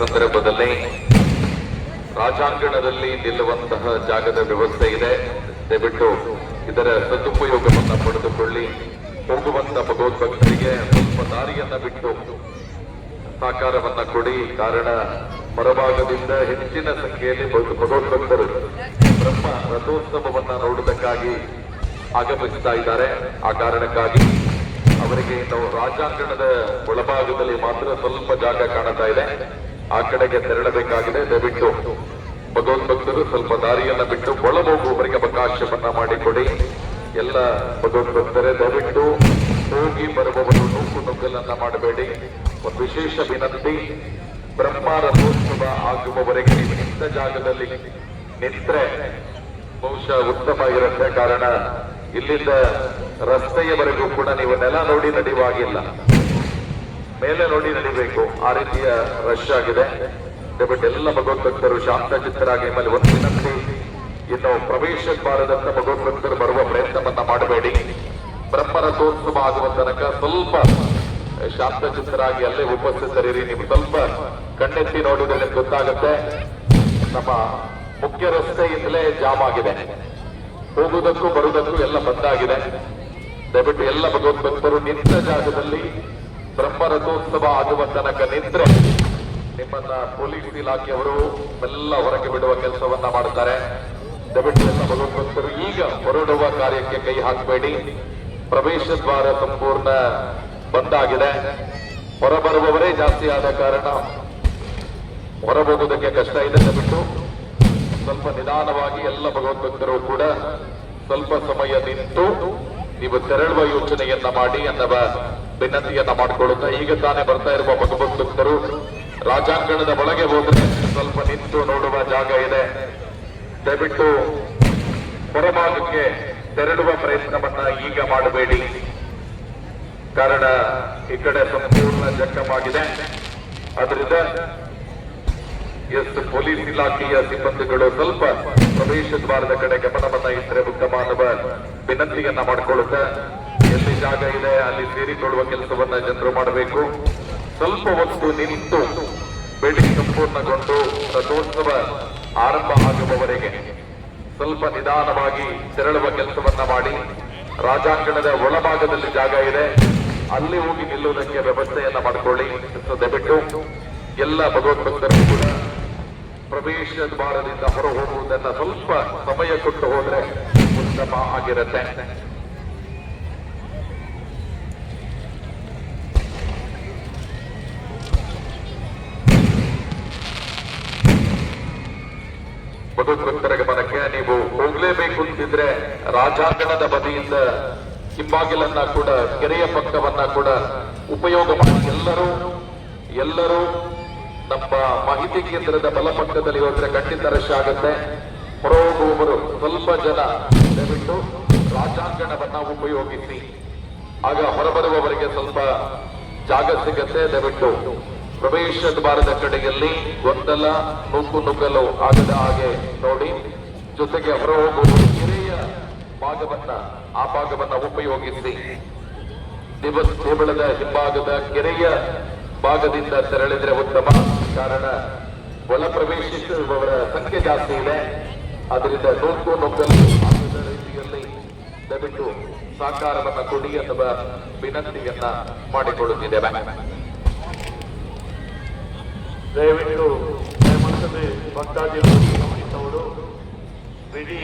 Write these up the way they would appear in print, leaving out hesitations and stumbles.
ಸಂದರ್ಭದಲ್ಲಿ ರಾಜಾಂಗಣದಲ್ಲಿ ನಿಲ್ಲುವಂತಹ ಜಾಗದ ವ್ಯವಸ್ಥೆ ಇದೆ. ದಯವಿಟ್ಟು ಇದರ ಸದುಪಯೋಗವನ್ನು ಪಡೆದುಕೊಳ್ಳಿ. ಹೋಗುವಂತ ಭಗವದ್ಭಕ್ತರಿಗೆ ಸ್ವಲ್ಪ ದಾರಿಯನ್ನ ಬಿಟ್ಟು ಸಹಕಾರವನ್ನ ಕೊಡಿ. ಕಾರಣ ಹೊರಭಾಗದಿಂದ ಹೆಚ್ಚಿನ ಸಂಖ್ಯೆಯಲ್ಲಿ ಭಗವದ್ಭಕ್ತರು ಬ್ರಹ್ಮ ರಥೋತ್ಸವವನ್ನ ನೋಡುವುದಕ್ಕಾಗಿ ಆಗಮಿಸ್ತಾ ಇದ್ದಾರೆ. ಆ ಕಾರಣಕ್ಕಾಗಿ ಅವರಿಗೆ ನಾವು ರಾಜಾಂಗಣದ ಒಳಭಾಗದಲ್ಲಿ ಮಾತ್ರ ಸ್ವಲ್ಪ ಜಾಗ ಕಾಣುತ್ತಾ ಇದೆ, ಆ ಕಡೆಗೆ ತೆರಳಬೇಕಾಗಿದೆ. ದಯವಿಟ್ಟು ಭಗವದ್ಭಕ್ತರು ಸ್ವಲ್ಪ ದಾರಿಯನ್ನ ಬಿಟ್ಟು ಒಳಹೋಗುವವರಿಗೆ ಅವಕಾಶವನ್ನ ಮಾಡಿಕೊಡಿ. ಎಲ್ಲ ಭಗವದ್ಭಕ್ತರೇ ದಯವಿಟ್ಟು ಹೋಗಿ ಬರುವವರು ನುಗ್ಗಲನ್ನ ಮಾಡಬೇಡಿ. ಒಂದು ವಿಶೇಷ ವಿನಂತಿ, ಬ್ರಹ್ಮ ರಥೋತ್ಸವ ಆಗುವವರೆಗೆ ನಿಂತ ಜಾಗದಲ್ಲಿ ನಿಂತ್ರೆ ಬಹುಶಃ ಉತ್ತಮ ಇರುತ್ತೆ. ಕಾರಣ ಇಲ್ಲಿಂದ ರಸ್ತೆಯವರೆಗೂ ಕೂಡ ನೀವು ನೆಲ ನೋಡಿ ನಡೆಯುವಾಗಿಲ್ಲ, ಮೇಲೆ ನೋಡಿ ನಡಿಬೇಕು. ಆ ರೀತಿಯ ರಶ್ ಆಗಿದೆ. ದಯವಿಟ್ಟು ಎಲ್ಲ ಭಗವದ್ಭಕ್ತರು ಶಾಂತಚಿತ್ತರಾಗಿ. ಮೇಲೆ ಒಂದು ವಿನಂತಿ, ಇನ್ನು ಪ್ರವೇಶ ದ್ವಾರದಂತ ಭಗವದ್ಭಕ್ತರು ಬರುವ ಪ್ರಯತ್ನವನ್ನ ಮಾಡಬೇಡಿ. ಬ್ರಹ್ಮರಥೋತ್ಸವ ಆಗುವ ತನಕ ಸ್ವಲ್ಪ ಶಾಂತಚಿತ್ತರಾಗಿ ಅಲ್ಲೇ ಉಪಸ್ಥಿತರಿರಿ. ನೀವು ಸ್ವಲ್ಪ ಕಣ್ಣೆತ್ತಿ ನೋಡಿದ್ರೆ ಗೊತ್ತಾಗುತ್ತೆ, ನಮ್ಮ ಮುಖ್ಯ ರಸ್ತೆಯಿಂದಲೇ ಜಾಮ್ ಆಗಿದೆ. ಹೋಗುವುದಕ್ಕೂ ಬರುವುದಕ್ಕೂ ಎಲ್ಲ ಬಂದಾಗಿದೆ. ದಯವಿಟ್ಟು ಎಲ್ಲ ಭಗವದ್ಭಕ್ತರು ನಿಂತ ಜಾಗದಲ್ಲಿ ಬ್ರಹ್ಮರಥೋತ್ಸವ ಆಗುವ ತನಕ ನಿಂತ್ರೆ ನಿಮ್ಮನ್ನ ಪೊಲೀಸ್ ಇಲಾಖೆಯವರು ಎಲ್ಲ ಹೊರಗೆ ಬಿಡುವ ಕೆಲಸವನ್ನ ಮಾಡುತ್ತಾರೆ. ದಯವಿಟ್ಟು ಎಲ್ಲ ಭಗವದ್ಭಕ್ತರು ಈಗ ಹೊರಡುವ ಕಾರ್ಯಕ್ಕೆ ಕೈ ಹಾಕಬೇಡಿ. ಪ್ರವೇಶ ದ್ವಾರ ಸಂಪೂರ್ಣ ಬಂದಾಗಿದೆ. ಹೊರಬರುವವರೇ ಜಾಸ್ತಿ ಆದ ಕಾರಣ ಹೊರಬೋಗುವುದಕ್ಕೆ ಕಷ್ಟ ಇದೆ. ದಯವಿಟ್ಟು ಸ್ವಲ್ಪ ನಿಧಾನವಾಗಿ ಎಲ್ಲ ಭಗವದ್ಭಕ್ತರು ಕೂಡ ಸ್ವಲ್ಪ ಸಮಯ ನಿಂತು ನೀವು ತೆರಳುವ ಯೋಚನೆಯನ್ನ ಮಾಡಿ ಅನ್ನುವ ವಿನಂತಿಯನ್ನ ಮಾಡಿಕೊಳ್ಳುತ್ತಾ, ಈಗ ತಾನೇ ಬರ್ತಾ ಇರುವ ಭಗವದ್ಭಕ್ತರು ರಾಜಾಂಗಣದ ಒಳಗೆ ಹೋದ್ರೆ ಸ್ವಲ್ಪ ನಿಂತು ನೋಡುವ ಜಾಗ ಇದೆ. ದಯವಿಟ್ಟು ಹೊರಭಾಗಕ್ಕೆ ತೆರಳುವ ಪ್ರಯತ್ನವನ್ನ ಈಗ ಮಾಡಬೇಡಿ. ಕಾರಣ ಈ ಕಡೆ ಸಂಪೂರ್ಣ ಜಖಮಾಗಿದೆ. ಅದರಿಂದ ಎಷ್ಟು ಪೊಲೀಸ್ ಇಲಾಖೆಯ ಸಿಬ್ಬಂದಿಗಳು ಸ್ವಲ್ಪ ಪ್ರವೇಶ ದ್ವಾರದ ಕಡೆ ಗಮನವನ್ನ ಇಟ್ಟರೆ ಉತ್ತಮ ಅನ್ನುವ ವಿನಂತಿಯನ್ನ ಮಾಡಿಕೊಳ್ಳುತ್ತಾ, ಎಲ್ಲಿ ಜಾಗ ಇದೆ ಅಲ್ಲಿ ಸೇರಿಕೊಳ್ಳುವ ಕೆಲಸವನ್ನ ಜನರು ಮಾಡಬೇಕು. ಸ್ವಲ್ಪ ಹೊತ್ತು ನಿಂತು ಬೆಳಿ ಸಂಪೂರ್ಣಗೊಂಡು ರಥೋತ್ಸವ ಆರಂಭ ಆಗುವವರೆಗೆ ಸ್ವಲ್ಪ ನಿಧಾನವಾಗಿ ತೆರಳುವ ಕೆಲಸವನ್ನ ಮಾಡಿ. ರಾಜಾಂಗಣದ ಒಳಭಾಗದಲ್ಲಿ ಜಾಗ ಇದೆ, ಅಲ್ಲಿ ಹೋಗಿ ನಿಲ್ಲುವುದಕ್ಕೆ ವ್ಯವಸ್ಥೆಯನ್ನ ಮಾಡಿಕೊಳ್ಳಿ. ದಯವಿಟ್ಟು ಎಲ್ಲ ಭಗವದ್ಭಕ್ತರು ಕೂಡ ಪ್ರವೇಶ ದ್ವಾರದಿಂದ ಹೊರ ಹೋಗುವುದನ್ನ ಸ್ವಲ್ಪ ಸಮಯ ಕೊಟ್ಟು ಹೋದ್ರೆ ಉತ್ತಮ ಆಗಿರುತ್ತೆ. ಭಗವದ್ಭಕ್ತರ ಗಮನಕ್ಕೆ, ನೀವು ಹೋಗ್ಲೇಬೇಕು ಅಂತಿದ್ರೆ ರಾಜಾಂಗಣದ ಬದಿಯಿಂದ ಹಿಂಬಾಗಿಲನ್ನ ಕೂಡ ಕೆರೆಯ ಪಕ್ಕವನ್ನ ಕೂಡ ಉಪಯೋಗ ಮಾಡಿ. ಎಲ್ಲರೂ ನಮ್ಮ ಮಾಹಿತಿ ಕೇಂದ್ರದ ಬಲಪಕ್ಕದಲ್ಲಿ ಹೋದ್ರೆ ಖಂಡಿತ ರಶ್ ಆಗುತ್ತೆ. ಹೊರಹೋಗುವವರು ಸ್ವಲ್ಪ ಜನ ದಯವಿಟ್ಟು ರಾಜಾಂಗಣವನ್ನ ಉಪಯೋಗಿಸಿ, ಆಗ ಹೊರಬರುವವರಿಗೆ ಸ್ವಲ್ಪ ಜಾಗ ಸಿಗತ್ತೆ. ದಯವಿಟ್ಟು ಪ್ರವೇಶ ದ್ವಾರದ ಕಡೆಯಲ್ಲಿ ಗೊಂದಲ ನುಗ್ಗಲು ಆಗದ ಹಾಗೆ ನೋಡಿ. ಜೊತೆಗೆ ಹೊರಹೋಗುವವರು ಕೆರೆಯ ಆ ಭಾಗವನ್ನ ಉಪಯೋಗಿಸಿ. ದೇವಳದ ಹಿಂಭಾಗದ ಕೆರೆಯ ಭಾಗದಿಂದ ತೆರಳಿದ್ರೆ ಉತ್ತಮ. ಕಾರಣ ಒಳ ಪ್ರವೇಶಿಸುವವರ ಸಂಖ್ಯೆ ಜಾಸ್ತಿ ಇದೆ. ಅದರಿಂದ ನುಗ್ಗಲು ಆಗದ ರೀತಿಯಲ್ಲಿ ದಯವಿಟ್ಟು ಸಹಕಾರವನ್ನ ಕೊಡಿ ಅನ್ನುವ ವಿನಂತಿಯನ್ನ ಮಾಡಿಕೊಳ್ಳುತ್ತಿದ್ದೇವೆ. ದಯವಿಟ್ಟು ಮನಸ್ಸಲ್ಲಿ ಭಕ್ತಾದಿಗಳು ಗಮನಿಸಬಹುದು. ಬಿಡಿ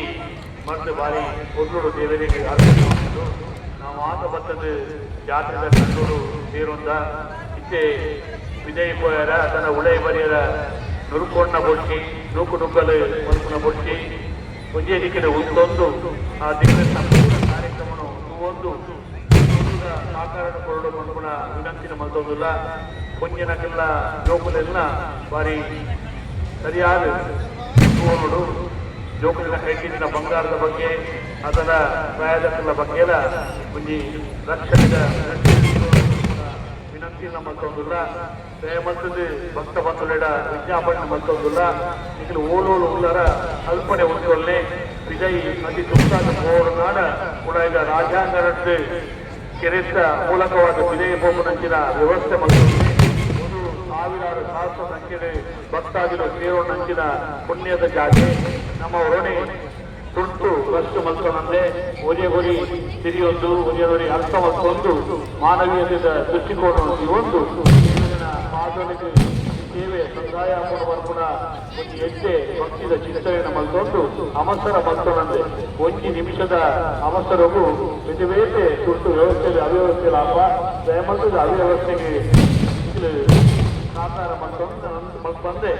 ಮತ್ತು ಬಾರಿ ಕೊಲ್ಲೂರು ದೇವರಿಗೆ ಆರಂಭಿಸಿದ್ದು ನಾವು ಆತ ಬರ್ತದ ಜಾತ್ರೆದ ಕಣ್ಣೂರು ಸೇರುವಂತ ಇತ್ತೆ ವಿಜಯ್ ಪೋಯರ ತನ್ನ ಉಳೆ ಬರಿಯರ ನುರುಕೊಂಡ ಬೊಟ್ಟಿ ನುಗ್ಗಲು ಮಲ್ಪುನ ಬೊಟ್ಟಿ ಒಂದೇ ದಿಕ್ಕಿನ ಒಂದೊಂದು ಆ ದಿಕ್ಕಿನ ಸಂಪೂರ್ಣ ಕಾರ್ಯಕ್ರಮ ಒಂದು ಸಾಕಾರ ಕೊರಡು ಮಲ್ಪುನ ವಿನಂತಿನ ಮಲ್ತೊಂದಿಲ್ಲ. ಕೊಂಜನಕ್ಕೆಲ್ಲ ಜೋಕುಲೆಲ್ಲ ಬಾರಿ ಸರಿಯಾದ ನೋಡು ಜೋಕುಲಿನ ಕೈಗಿನ ಬಂಗಾರದ ಬಗ್ಗೆ ಅದರ ಪ್ರಾಯದಕ್ಕಲ ಬಗ್ಗೆ ಒಂದು ರಕ್ಷಣೆಯ ವಿನಂತಿನ ಮಲ್ತೊಂದಿಲ್ಲ. ದಯಮಂತದ್ದು ಭಕ್ತ ಬಂಧುಗಳ ವಿಜ್ಞಾಪನೆ ಮಲ್ತೊಂದಿಲ್ಲ. ಈಗ ಓಲೋಳು ಉಳ್ಳರ ಕಲ್ಪನೆ ಒಂದೊಳ್ಳೆ ವಿಜಯ್ ಅತಿ ದುಃಖದ ಹೋರಾಡ ಉಳಿದ ರಾಜ್ಯಾಂಗರದ್ದು ಕೆರೆತ ಮೂಲಕವಾದ ವಿಜಯ ಬೋಮನಂಚಿನ ವ್ಯವಸ್ಥೆ ಮತ್ತು 1000 ಸಾವಿರಾರು ಸಹಸ್ರ ಸಂಖ್ಯೆಯಲ್ಲಿ ಭಕ್ತಾದಿಗಳು ಸೇರೋಣಂಚಿನ ಪುಣ್ಯದ ಜಾತಿ ನಮ್ಮ ಹೊರಣೆ ತುರ್ತು ಕಷ್ಟು ಮಲ್ಕೊಂಡೆ ಒಜೆಗೊರಿ ಸಿರಿಯೊಂದು ಒಜೆಗೊರಿ ಅರ್ಥ ಮತ್ತೊಂದು ಮಾನವೀಯತೆಯ ದೃಷ್ಟಿಕೋನ ಒಂದು ಪಾದಗಳಿಗೆ ಸೇವೆ ಸಂದಾಯ ಬರ್ಪುಣ ಒಂದು ಹೆಜ್ಜೆ ಭಕ್ತಿದ ಚಿಂತನೆಯನ್ನು ಮಲ್ಕೊಂಡು ಅವಸರ ಮಲ್ಕೊಂಡೆ ಒಂದು ನಿಮಿಷದ ಅವಸರವು ಬೇತೆ ತುರ್ತು ವ್ಯವಸ್ಥೆಯಲ್ಲಿ ಅವ್ಯವಸ್ಥೆಯಲ್ಲಿ ಆಪ ದಯಮಂತದ ಅವ್ಯವಸ್ಥೆಗೆ ಸಾಕಾರ ಬಂದೆ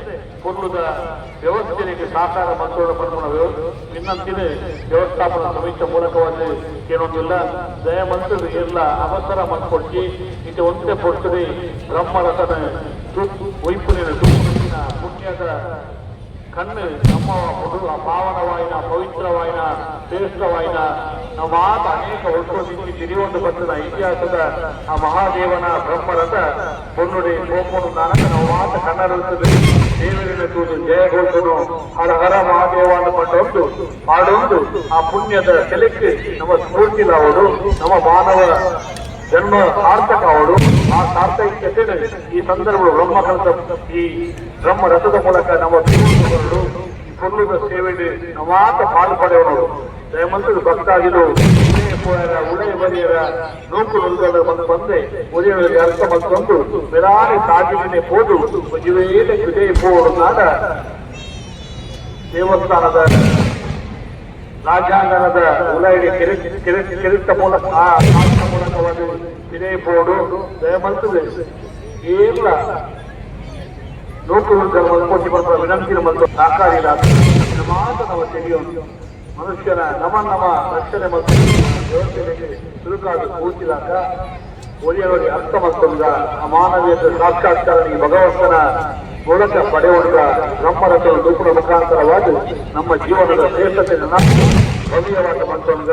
ಪೂರ್ಣದ ವ್ಯವಸ್ಥೆಗೆ ಸಾಕಾರ ಮಂತ್ರೋಡ ಪರ್ಮಣ ಇನ್ನಂತಿನ ವ್ಯವಸ್ಥಾಪನಾ ಸಮಿತಿಯ ಮೂಲಕವಾಗಿ ಏನೊಂದಿಲ್ಲ ದಯಮಂತದ ಎಲ್ಲ ಅವಸರ ಮನ್ಕೊಡ್ಸಿ ಇದು ಒಂದೇ ಪೊಡ್ತದೆ ಬ್ರಹ್ಮರಥನ ವೈಪುಣ್ಯನ ಪುಣ್ಯದ ಕಣ್ಣು ನಮ್ಮ ಪಾವನವಾಯಿನ ಪವಿತ್ರವಾಯಿನ ಶ್ರೇಷ್ಠವಾಯಿನ ನಾವು ಮಾತ ಅನೇಕ ವರ್ಷದಿಂದ ತಿರಿಯೊಂದು ಬಂದ ಇತಿಹಾಸದ ಆ ಮಹಾದೇವನ ಬ್ರಹ್ಮರಥ பொன்னுடைய போப்போடு நானಕ ನಾವು ಮಾತ ಕನ್ನಡದಲ್ಲಿ ದೇವರಿನ ತೂದು ಜಯಘೋಷನು ಹರ ಹರ ಮಹಾದೇವಾನ ಪಟ್ಟೊಂದು ಮಾಡೊಂದು ಆ ಪುಣ್ಯದ ಸೆಲೆಕ್ಕೆ ನಮ್ಮ ಸ್ಫೂರ್ತಿಲಾವಡು ನಮ್ಮ ಮಾನವ ಜನ್ಮ ಸಾರ್ಥಕ ಅವಳು ಆ ಸಾರ್ಥಕ್ಯತೆ ಈ ಸಂದರ್ಭ ಬ್ರಹ್ಮಕಂತ ಈ ಬ್ರಹ್ಮ ರಥದ ಮೂಲಕ ನಮ್ಮ ಪೂರ್ಣಗಳು ಈ ಪುರ್ಣದ ಸೇವೆಗೆ ನವಾತ ಪಾಲು ಪಡೆಯೋರು ದಯಮಂತದ ಭಕ್ತಾಗಿರು ಉಡಯ ಬರಿಯರ ನೂಕು ನುಲ್ಗದ ಬಂದೆ ಉದಯಗಳಿಗೆ ಅರ್ಥ ಮತ್ತೊಂದು ಬೆರಾರಿ ಸಾಗಿನೇ ಹೋದು ಮದುವೆಯೇ ವಿಜಯ ಪೋರು ನಾಡ ದೇವಸ್ಥಾನದ ರಾಜ್ಯಾಂಗಣದ ಉಲೈಗೆ ಕಿರಿತ ಮೂಲಕ ಮೂಲಕವಾಗಿ ವಿನಯಪೋಡು ದಯಮಲ್ತದೆ ಏಲ್ಲ ನೂಕು ಕೋಟಿ ಬರ್ತ ವಿನಂತಿನ ಮತ್ತು ಸಾಕಾರಿಲ್ಲ ಮಾತ್ರ ನಾವು ತೆಗೆಯೋದು ಮನುಷ್ಯನ ನಮ ರಕ್ಷಣೆ ಮತ್ತು ವ್ಯವಸ್ಥೆಗೆ ಚುರುಕಾಗಿ ಕೂಡಿಸಿದಾಗ ಒಲಿಯವರಿಗೆ ಅರ್ಥ ಮತ್ತೊಂದ ಮಾನವೀಯತೆ ಸಾಕ್ಷಾತ್ಕಾರನಿಗೆ ಭಗವಂತನ ಮೂಲಕ ಪಡೆಯುವ ಬ್ರಹ್ಮರಥದ ದೂಪದ ಮುಖಾಂತರವಾಗಿ ನಮ್ಮ ಜೀವನದ ಶ್ರೇಷ್ಠತೆಯನ್ನು ಭವ್ಯವಾದ ಮತ್ತೊಂದ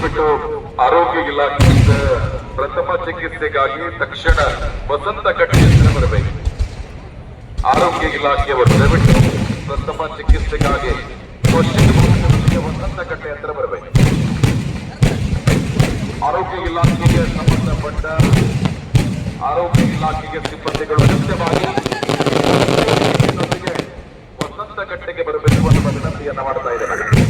ಬಿಟ್ಟು ಆರೋಗ್ಯ ಇಲಾಖೆಯಿಂದ ಪ್ರಥಮ ಚಿಕಿತ್ಸೆಗಾಗಿ ತಕ್ಷಣ ವಸಂತ ಕಟ್ಟೆ ಹತ್ರ ಬರಬೇಕು. ಆರೋಗ್ಯ ಇಲಾಖೆಯವರು ದಯವಿಟ್ಟು ಪ್ರಥಮ ಚಿಕಿತ್ಸೆಗಾಗಿ ವಸಂತ ಕಟ್ಟೆ ಹತ್ರ ಬರಬೇಕು. ಆರೋಗ್ಯ ಇಲಾಖೆಗೆ ಸಂಬಂಧಪಟ್ಟ ಆರೋಗ್ಯ ಇಲಾಖೆಗೆ ಸಿಬ್ಬಂದಿಗಳು ಅಗತ್ಯವಾಗಿ ವಸಂತ ಕಟ್ಟೆಗೆ ಬರಬೇಕು ಅನ್ನುವ ವಿನಂತಿಯನ್ನ ಮಾಡ್ತಾ ಇದ್ದೇನೆ.